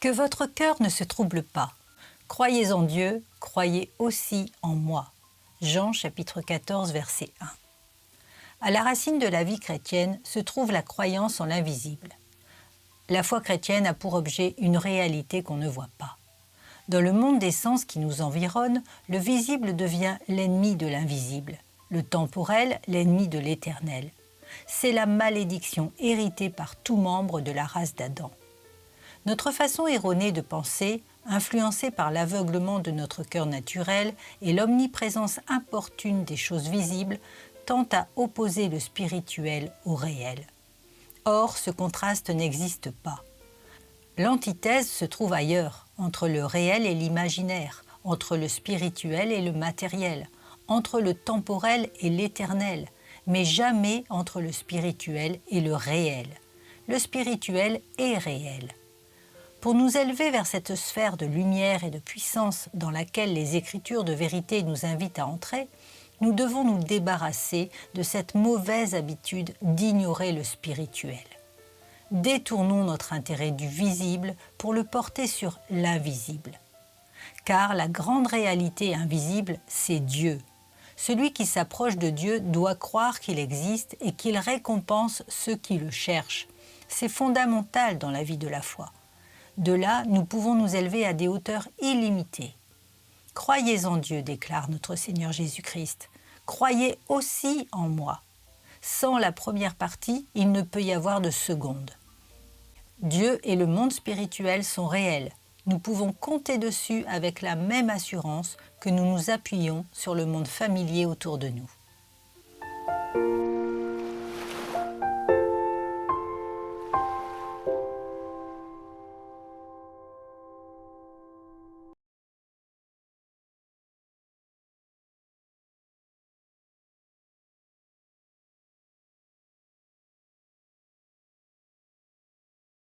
Que votre cœur ne se trouble pas. Croyez en Dieu, croyez aussi en moi. Jean chapitre 14, verset 1. À la racine de la vie chrétienne se trouve la croyance en l'invisible. La foi chrétienne a pour objet une réalité qu'on ne voit pas. Dans le monde des sens qui nous environne, le visible devient l'ennemi de l'invisible, le temporel l'ennemi de l'éternel. C'est la malédiction héritée par tout membre de la race d'Adam. Notre façon erronée de penser, influencée par l'aveuglement de notre cœur naturel et l'omniprésence importune des choses visibles, tend à opposer le spirituel au réel. Or, ce contraste n'existe pas. L'antithèse se trouve ailleurs, entre le réel et l'imaginaire, entre le spirituel et le matériel, entre le temporel et l'éternel, mais jamais entre le spirituel et le réel. Le spirituel est réel. Pour nous élever vers cette sphère de lumière et de puissance dans laquelle les Écritures de vérité nous invitent à entrer, nous devons nous débarrasser de cette mauvaise habitude d'ignorer le spirituel. Détournons notre intérêt du visible pour le porter sur l'invisible. Car la grande réalité invisible, c'est Dieu. Celui qui s'approche de Dieu doit croire qu'il existe et qu'il récompense ceux qui le cherchent. C'est fondamental dans la vie de la foi. De là, nous pouvons nous élever à des hauteurs illimitées. Croyez en Dieu, déclare notre Seigneur Jésus-Christ. Croyez aussi en moi. Sans la première partie, il ne peut y avoir de seconde. Dieu et le monde spirituel sont réels. Nous pouvons compter dessus avec la même assurance que nous nous appuyons sur le monde familier autour de nous.